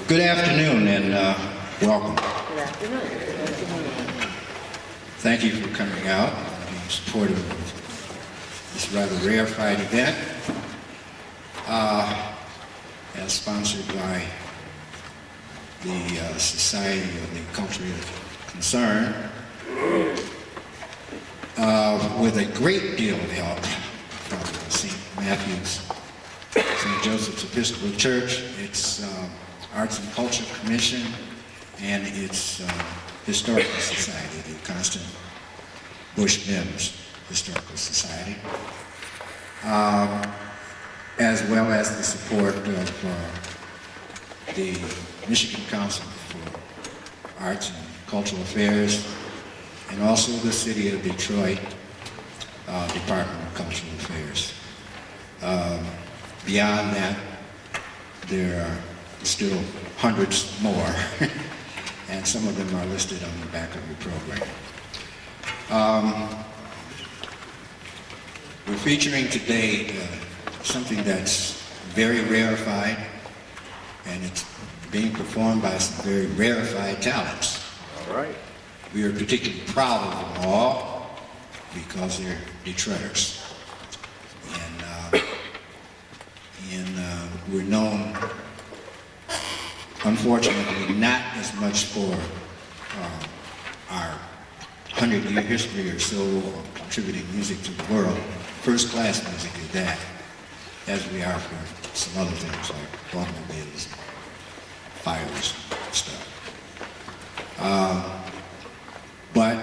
Good afternoon and welcome. Good afternoon. Thank you for coming out and being supportive of this rather rarefied event, as sponsored by the Society of the Culturally Concerned, with a great deal of help from St. Matthew's, St. Joseph's Episcopal Church, its Arts and Culture Commission, and its Historical Society, the Constant Bush Mims Historical Society, as well as the support of the Michigan Council for Arts and Cultural Affairs, and also the City of Detroit Department of Cultural Affairs. Beyond that, there are still hundreds more, and some of them are listed on the back of your program. We're featuring today something that's very rarefied, and it's being performed by some very rarefied talents. All right. We are particularly proud of them all because they're Detroiters. And we're known, unfortunately, not as much for our 100-year history or so of contributing music to the world, first-class music at that, as we are for some other things like automobiles, fires, and stuff. But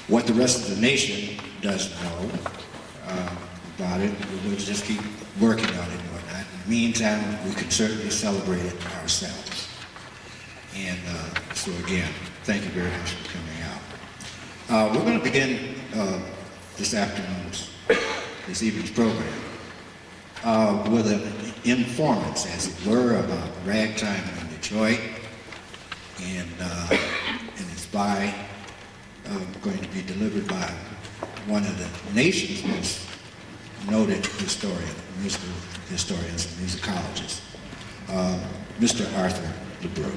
what the rest of the nation doesn't know about it, we'll just keep working on it and whatnot. In the meantime, we can certainly celebrate it ourselves. And so again, thank you very much for coming out. We're going to begin this evening's program with an informant, as it were, about ragtime in Detroit. And it's going to be delivered by one of the nation's most noted musical historians and musicologists, Mr. Arthur LeBrew.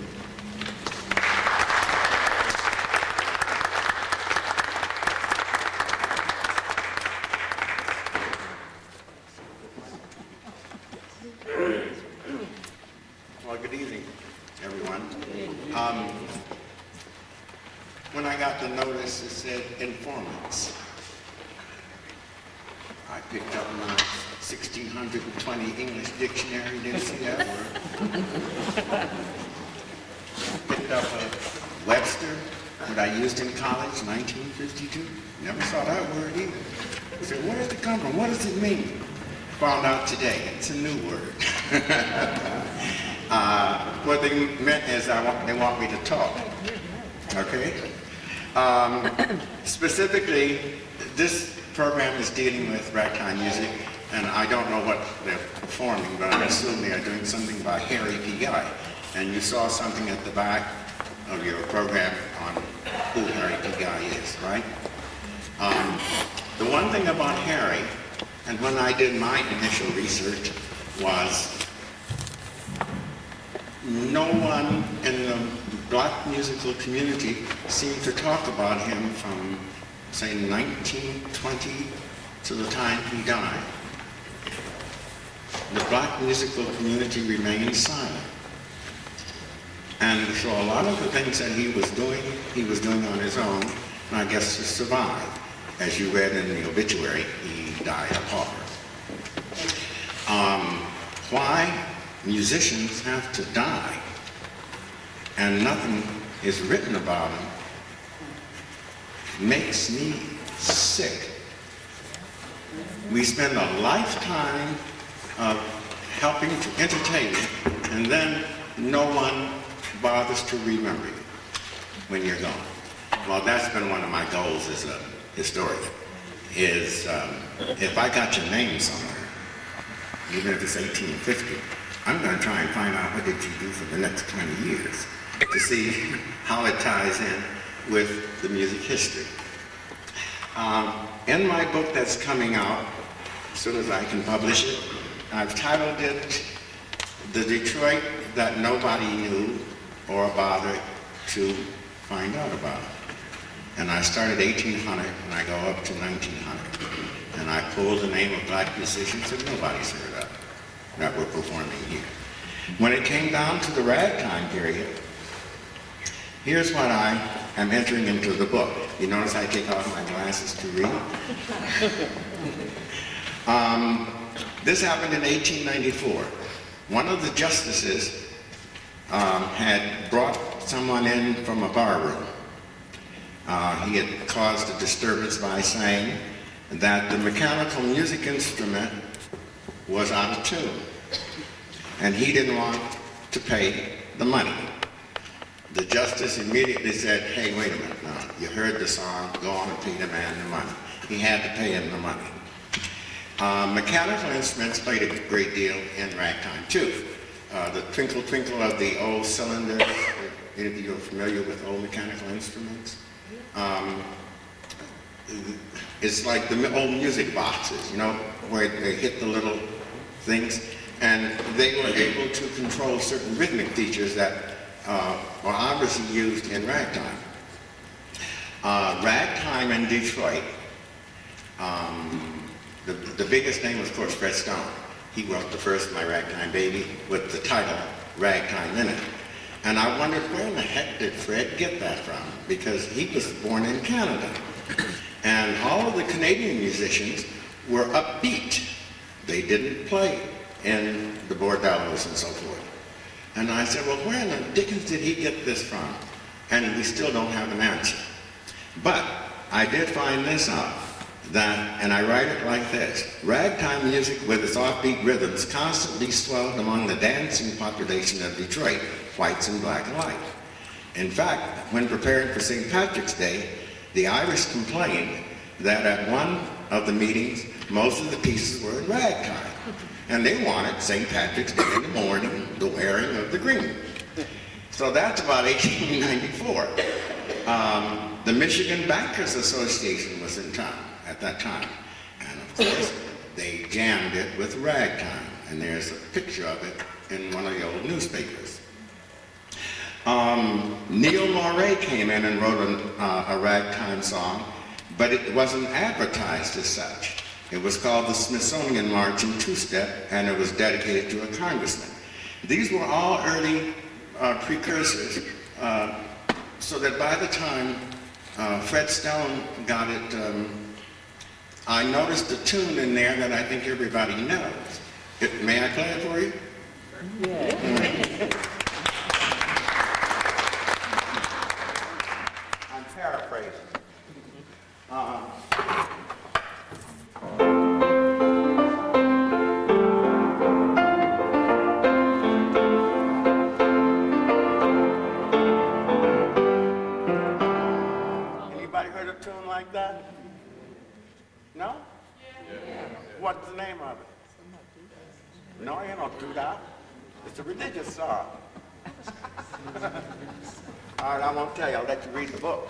Well, good evening, everyone. When I got the notice, it said informants. I picked up my 1620 English dictionary, didn't see that word. Picked up a Webster, that I used in college, 1952. Never saw that word either. I said, where does it come from? What does it mean? Found out today, it's a new word. What they meant is they want me to talk, okay? Specifically, this program is dealing with ragtime music, and I don't know what they're performing, but I assume they are doing something by Harry P. Guy. And you saw something at the back of your program on who Harry P. Guy is, right? The one thing about Harry, and when I did my initial research, was no one in the black musical community seemed to talk about him from, say, 1920 to the time he died. The black musical community remained silent. And so a lot of the things that he was doing on his own, and I guess to survive. As you read in the obituary, he died a pauper. Why musicians have to die and nothing is written about them makes me sick. We spend a lifetime of helping to entertain, and then no one bothers to remember you when you're gone. Well, that's been one of my goals as a historian, is if I got your name somewhere, even if it's 1850, I'm going to try and find out what did you do for the next 20 years to see how it ties in with the music history. In my book that's coming out, as soon as I can publish it, I've titled it the Detroit that nobody knew or bothered to find out about. And I started 1800 and I go up to 1900. And I pulled the name of black musicians that nobody's heard of that were performing here. When it came down to the ragtime period, here's what I am entering into the book. You notice I take off my glasses to read? This happened in 1894. One of the justices had brought someone in from a bar room. He had caused a disturbance by saying that the mechanical music instrument was out of tune, and he didn't want to pay the money. The justice immediately said, hey, wait a minute now, you heard the song, go on and pay the man the money. He had to pay him the money. Mechanical instruments played a great deal in ragtime too. The twinkle twinkle of the old cylinders, if you're familiar with old mechanical instruments. It's like the old music boxes, you know, where they hit the little things, and they were able to control certain rhythmic features that were obviously used in ragtime. Ragtime in Detroit, the biggest name was, of course, Fred Stone. He wrote the first My Ragtime Baby with the title Ragtime in it. And I wondered, where in the heck did Fred get that from? Because he was born in Canada. And all of the Canadian musicians were upbeat. They didn't play in the bordellos and so forth. And I said, well, where in the dickens did he get this from? And we still don't have an answer. But I did find this out, and I write it like this: ragtime music with its offbeat rhythms constantly swelled among the dancing population of Detroit, whites and black alike. In fact, when preparing for St. Patrick's Day, the Irish complained that at one of the meetings, most of the pieces were in ragtime, and they wanted St. Patrick's Day in the morning, the wearing of the green. So that's about 1894. The Michigan Bankers Association was in town at that time, and of course, they jammed it with ragtime, and there's a picture of it in one of the old newspapers. Neil Moray came in and wrote a ragtime song, but it wasn't advertised as such. It was called the Smithsonian March in Two-Step, and it was dedicated to a congressman. These were all early precursors, so that by the time Fred Stone got it, I noticed a tune in there that I think everybody knows. May I play it for you? Yeah. I'm paraphrasing. Anybody heard a tune like that? No? Yeah. What's the name of it? No, you don't do that. It's a religious song. All right, I won't tell you. I'll let you read the book.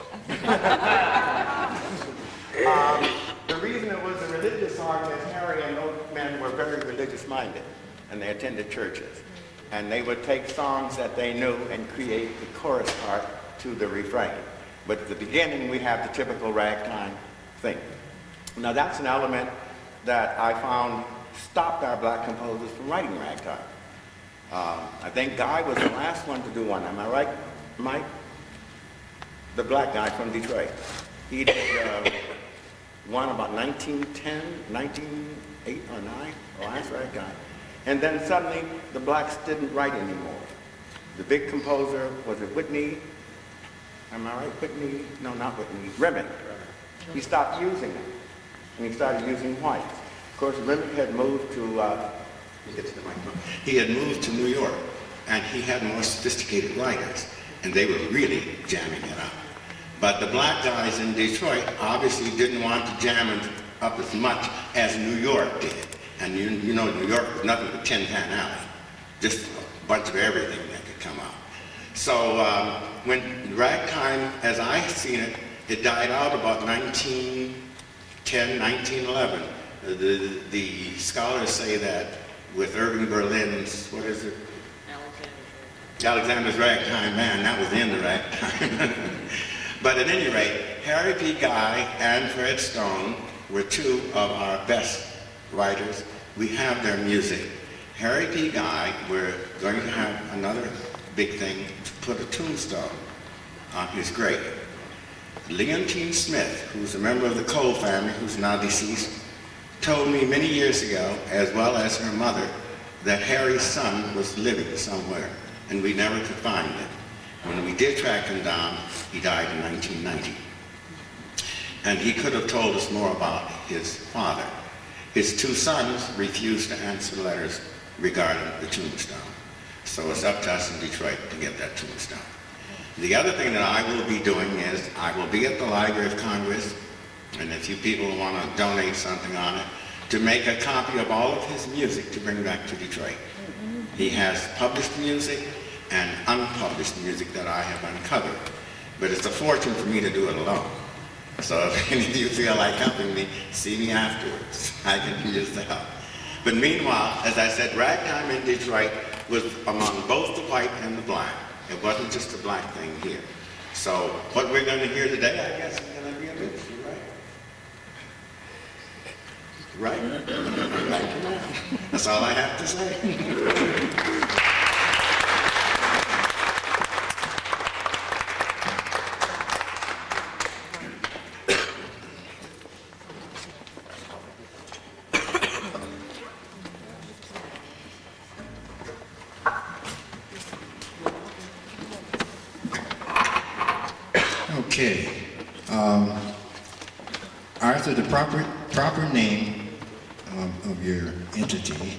The reason it was a religious song is Harry and those men were very religious-minded, and they attended churches. And they would take songs that they knew and create the chorus part to the refrain. But at the beginning, we have the typical ragtime thing. Now, that's an element that I found stopped our black composers from writing ragtime. I think Guy was the last one to do one. Am I right, Mike? The black guy from Detroit. He did one about 1910, 1908 or 9. Oh, that's right, Guy. And then suddenly, the blacks didn't write anymore. The big composer, was it Whitney? Am I right, Whitney? No, not Whitney. Remick. He stopped using them, and he started using whites. Of course, Remick had moved to, he had moved to New York, and he had more sophisticated writers, and they were really jamming it up. But the black guys in Detroit obviously didn't want to jam it up as much as New York did. And you know, New York was nothing but Tin Pan Alley, just a bunch of everything that could come out. So when ragtime, as I seen it, it died out about 1910, 1911. The scholars say that with Irving Berlin's, what is it? Alexander's Ragtime Band. That was in the Ragtime. But at any rate, Harry P. Guy and Fred Stone were two of our best writers. We have their music. Harry P. Guy, we're going to have another big thing to put a tombstone on his grave. Leontine Smith, who's a member of the Cole family, who's now deceased, told me many years ago, as well as her mother, that Harry's son was living somewhere, and we never could find him. When we did track him down, he died in 1990. And he could have told us more about his father. His two sons refused to answer letters regarding the tombstone. So it's up to us in Detroit to get that tombstone. The other thing that I will be doing is I will be at the Library of Congress, and if you people want to donate something on it, to make a copy of all of his music to bring back to Detroit. He has published music and unpublished music that I have uncovered. But it's a fortune for me to do it alone. So if any of you feel like helping me, see me afterwards. I can use the help. But meanwhile, as I said, ragtime in Detroit was among both the white and the black. It wasn't just a black thing here. So what we're going to hear today, I guess, is going to be a mixture, right? Right? Thank you. That's all I have to say. Okay. Arthur, the proper name of your entity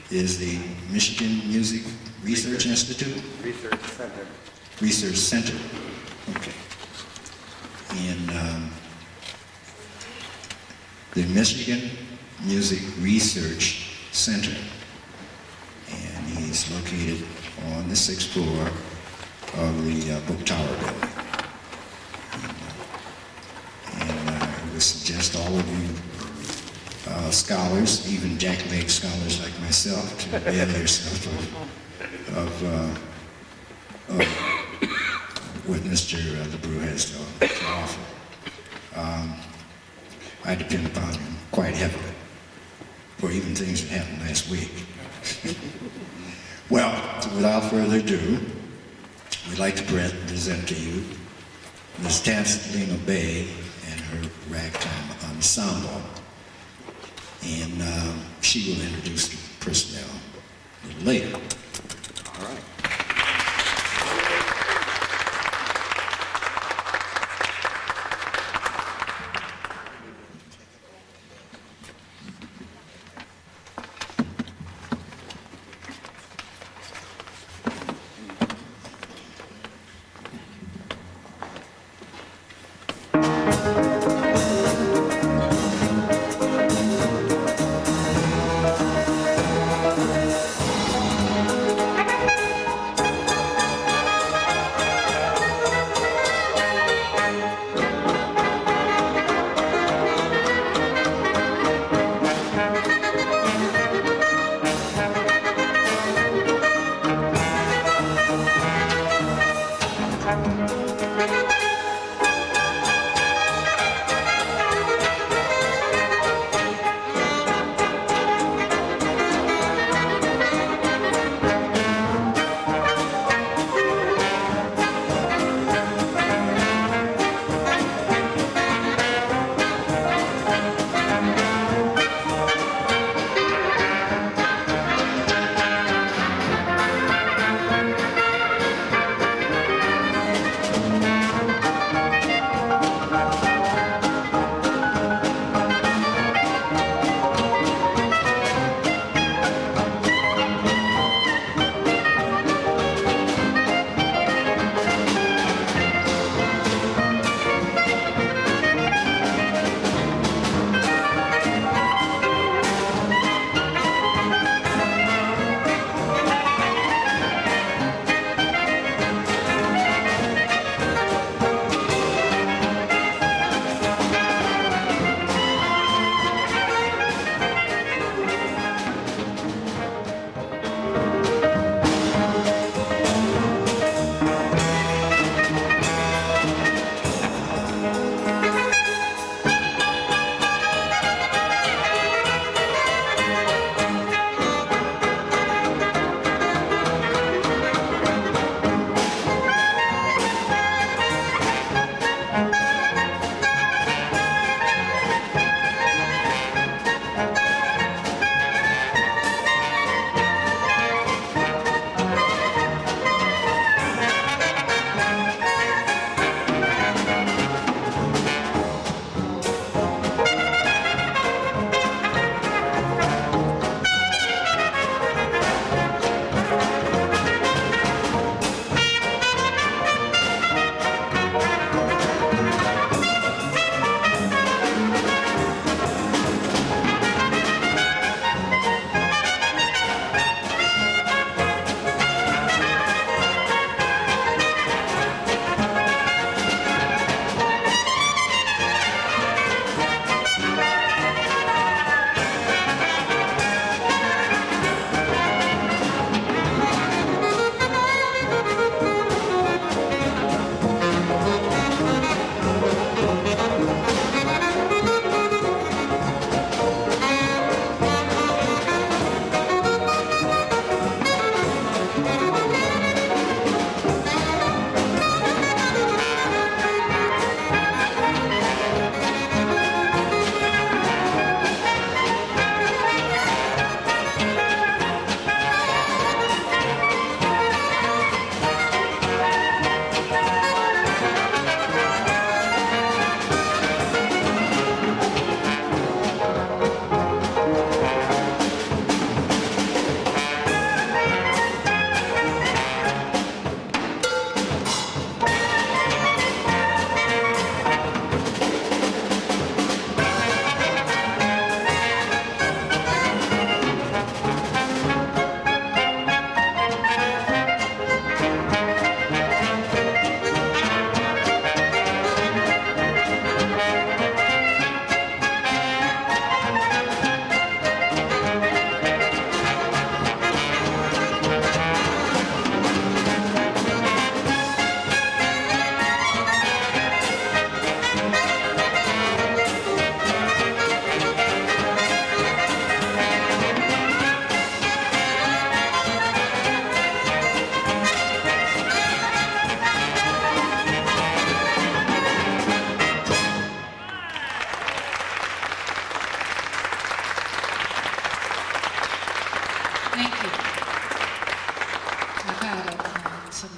is the Michigan Music Research Institute? Research Center. Research Center. Okay. And the Michigan Music Research Center. And he's located on the 6th floor of the Book Tower building. I would suggest all of you scholars, even jackleg scholars like myself, to avail yourself of what Mr. LeBrew has to offer. I depend upon him quite heavily for even things that happened last week. Well, without further ado, we'd like to present to you Ms. Taslimah Bey and her ragtime ensemble. And she will introduce the personnel a little later. All right.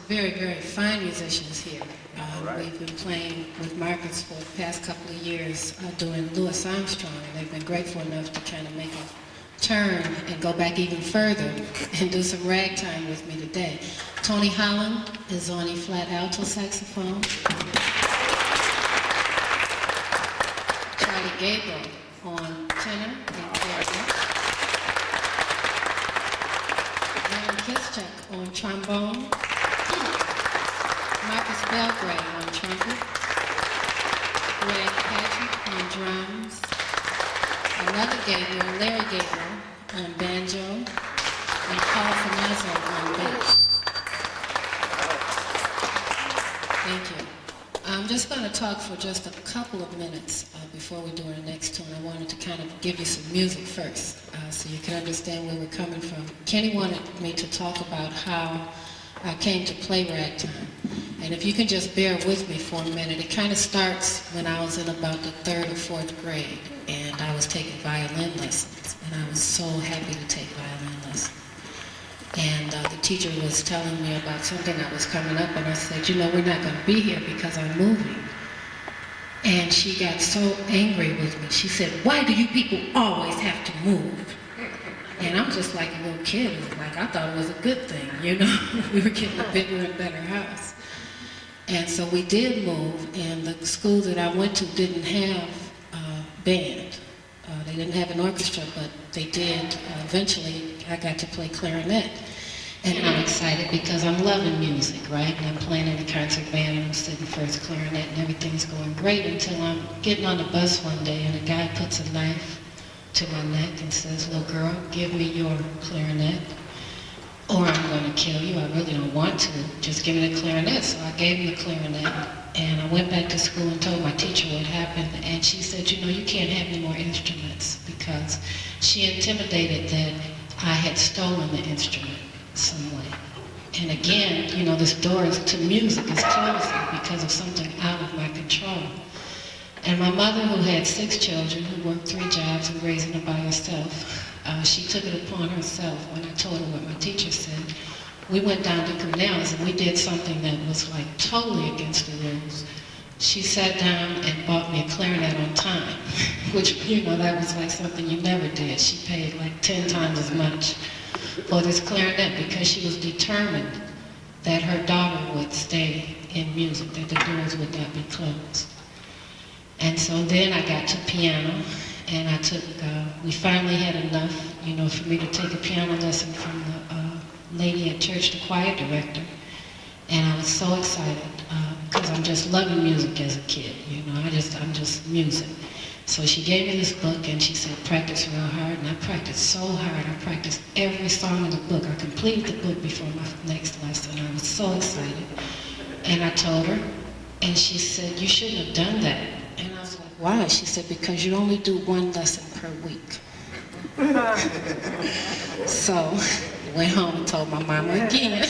very, very fine musicians here. We've been playing with Marcus for the past couple of years doing Louis Armstrong, and they've been grateful enough to kind of make a turn and go back even further and do some ragtime with me today. Tony Holland is on E-flat alto saxophone. Charlie Gabriel on tenor and clarinet. Kischuk on trombone. Marcus Belgrave on trumpet. Greg Patrick on drums. Another Gabriel, Larry Gabriel on banjo. And Paul Fernanzo on bass. Thank you. I'm just going to talk for just a couple of minutes before we do our next tune. I wanted to kind of give you some music first so you can understand where we're coming from. Kenny wanted me to talk about how I came to play ragtime. And if you can just bear with me for a minute, it kind of starts when I was in about the 3rd or 4th grade, and I was taking violin lessons, and I was so happy to take violin lessons. And the teacher was telling me about something that was coming up, and I said, you know, we're not going to be here because I'm moving. And she got so angry with me. She said, why do you people always have to move? And I'm just like a little kid. Like, I thought it was a good thing, you know? We were getting a bigger and better house. And so we did move, and the school that I went to didn't have a band. They didn't have an orchestra, but they did. Eventually, I got to play clarinet. And I'm excited because I'm loving music, right? And I'm playing in a concert band, and I'm sitting first clarinet, and everything's going great until I'm getting on the bus one day, and a guy puts a knife to my neck and says, little girl, give me your clarinet, or I'm going to kill you. I really don't want to. Just give me the clarinet. So I gave him the clarinet, and I went back to school and told my teacher what happened, and she said, you know, you can't have any more instruments, because she intimidated that I had stolen the instrument some way. And again, you know, this door to music is closing because of something out of my control. And my mother, who had 6 children, who worked 3 jobs and raising them by herself, she took it upon herself when I told her what my teacher said. We went down to Cornell's and we did something that was like totally against the rules. She sat down and bought me a clarinet on time, which, you know, that was like something you never did. She paid like 10 times as much for this clarinet because she was determined that her daughter would stay in music, that the doors would not be closed. And so then I got to piano, and I took, we finally had enough, you know, for me to take a piano lesson from the lady at church, the choir director. And I was so excited, because I'm just loving music as a kid, you know, I'm just music. So she gave me this book, and she said, practice real hard, and I practiced so hard. I practiced every song in the book. I completed the book before my next lesson. I was so excited. And I told her, and she said, you shouldn't have done that. And I was like, why? She said, because you only do 1 lesson per week. So went home and told my mama again.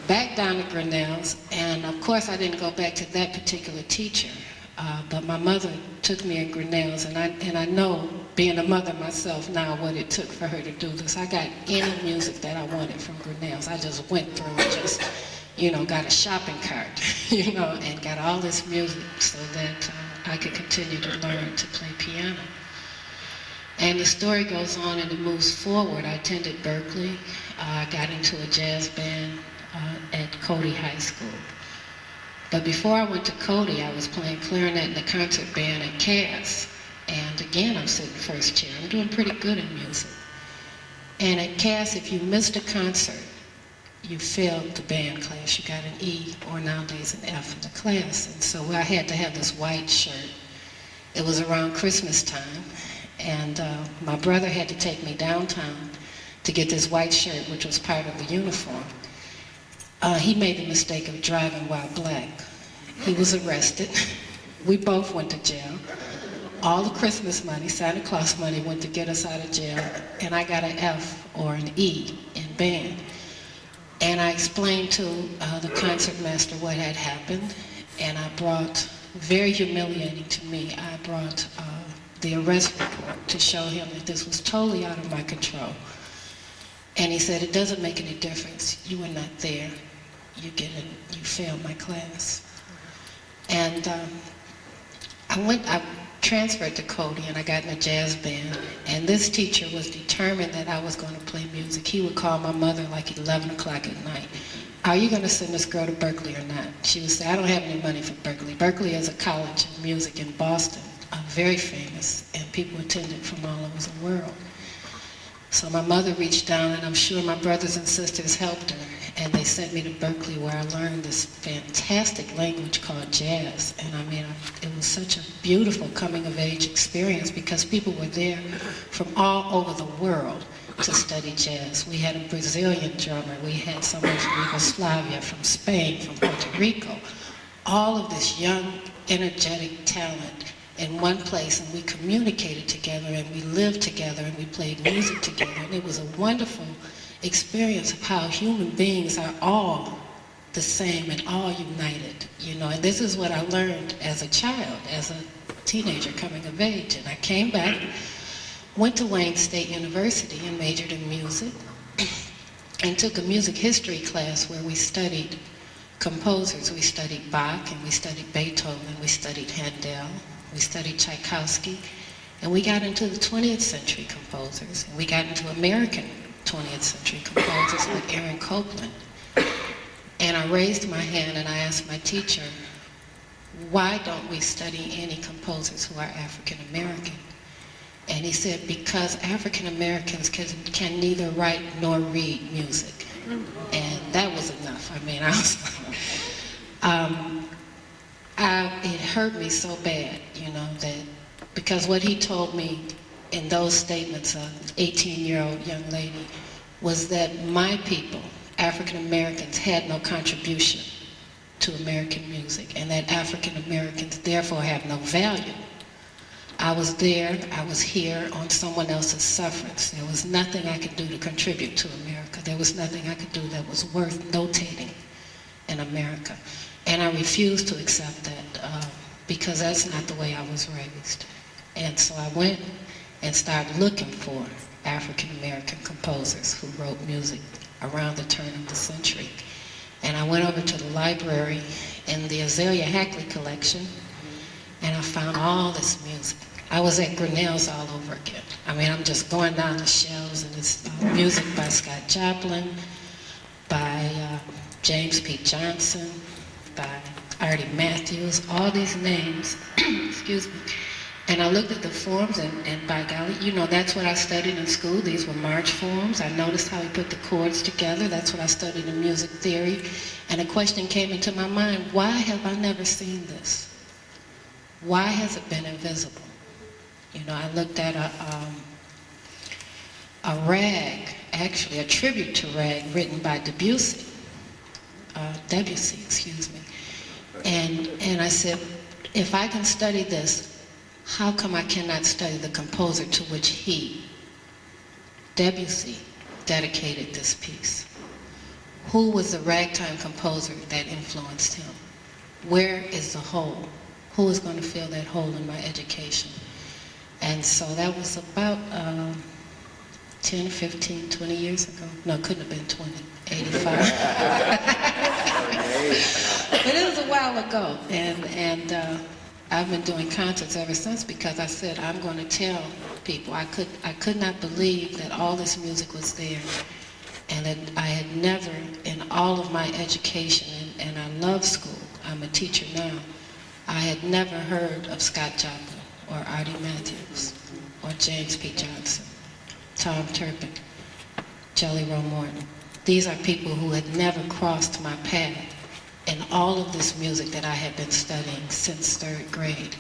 Back down to Grinnell's, and of course I didn't go back to that particular teacher, but my mother took me in Grinnell's, and I know, being a mother myself now, what it took for her to do this. I got any music that I wanted from Grinnell's. I just went through and just, got a shopping cart, and got all this music so that I could continue to learn to play piano. And the story goes on and it moves forward. I attended Berkeley. I got into a jazz band at Cody High School. But before I went to Cody, I was playing clarinet in the concert band at Cass. And again, I'm sitting first chair. I'm doing pretty good in music. And at Cass, if you missed a concert, you failed the band class. You got an E, or nowadays an F in the class. And so I had to have this white shirt. It was around Christmas time. And my brother had to take me downtown to get this white shirt, which was part of the uniform. He made the mistake of driving while black. He was arrested. We both went to jail. All the Christmas money, Santa Claus money, went to get us out of jail, and I got an F or an E in band. And I explained to the concert master what had happened, and I brought, very humiliating to me, I brought the arrest report to show him that this was totally out of my control. And he said, it doesn't make any difference. You were not there. You failed my class. And I transferred to Cody and I got in a jazz band. And this teacher was determined that I was going to play music. He would call my mother like 11 o'clock at night. Are you going to send this girl to Berkeley or not? She would say, I don't have any money for Berkeley. Berkeley is a college of music in Boston, very famous, and people attended from all over the world. So my mother reached down, and I'm sure my brothers and sisters helped her, and they sent me to Berkeley where I learned this fantastic language called jazz. And I mean, it was such a beautiful coming-of-age experience because people were there from all over the world to study jazz. We had a Brazilian drummer, we had someone from Yugoslavia, from Spain, from Puerto Rico. All of this young, energetic talent in one place, and we communicated together, and we lived together, and we played music together, and it was a wonderful experience of how human beings are all the same and all united, and this is what I learned as a child, as a teenager coming of age. And I came back, went to Wayne State University and majored in music, and took a music history class where we studied composers. We studied Bach, and we studied Beethoven, we studied Handel, we studied Tchaikovsky, and we got into the 20th century composers, and we got into American 20th century composers like Aaron Copland. And I raised my hand and I asked my teacher, why don't we study any composers who are African American? And he said, because African Americans can neither write nor read music. And that was enough. I mean, it hurt me so bad, that because what he told me in those statements, an 18-year-old young lady, was that my people, African Americans, had no contribution to American music, and that African Americans therefore have no value. I was there, I was here on someone else's sufferance. There was nothing I could do to contribute to America. There was nothing I could do that was worth notating in America. And I refused to accept that because that's not the way I was raised. And so I went and started looking for African American composers who wrote music around the turn of the century. And I went over to the library in the Azalea Hackley collection, and I found all this music. I was at Grinnell's all over again. I mean, I'm just going down the shelves, and it's music by Scott Joplin, by James P. Johnson, by Artie Matthews, all these names, excuse me. And I looked at the forms, and by golly, that's what I studied in school. These were march forms. I noticed how he put the chords together. That's what I studied in music theory. And a question came into my mind, why have I never seen this? Why has it been invisible? I looked at a rag, actually a tribute to rag written by Debussy, excuse me. And I said, if I can study this, how come I cannot study the composer to which he, Debussy, dedicated this piece? Who was the ragtime composer that influenced him? Where is the hole? Who is going to fill that hole in my education? And so that was about 10, 15, 20 years ago. No, it couldn't have been 20, 85. But it was a while ago. And I've been doing concerts ever since because I said I'm going to tell people. I could not believe that all this music was there, and that I had never, in all of my education, and I love school, I'm a teacher now, I had never heard of Scott Joplin or Artie Matthews or James P. Johnson, Tom Turpin, Jelly Roll Morton. These are people who had never crossed my path in all of this music that I had been studying since 3rd grade.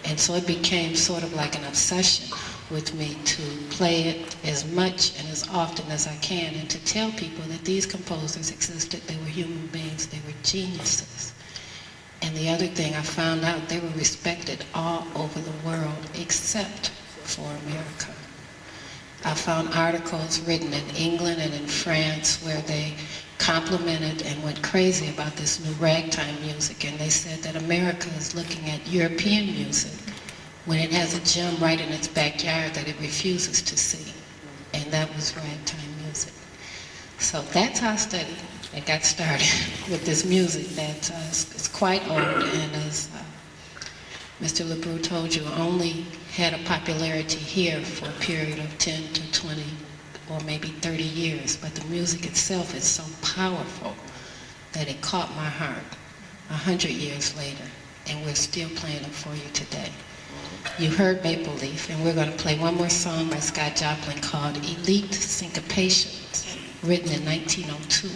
And so it became sort of like an obsession with me to play it as much and as often as I can, and to tell people that these composers existed, they were human beings, they were geniuses. And the other thing I found out, they were respected all over the world except for America. I found articles written in England and in France where they complimented and went crazy about this new ragtime music, and they said that America is looking at European music when it has a gem right in its backyard that it refuses to see, and that was ragtime music. So that's how I studied. I got started with this music that is quite old, and as Mr. LeBrew told you, only had a popularity here for a period of 10 to 20 or maybe 30 years, but the music itself is so powerful that it caught my heart 100 years later, and we're still playing it for you today. You heard Maple Leaf, and we're going to play one more song by Scott Joplin called Elite Syncopations, written in 1902.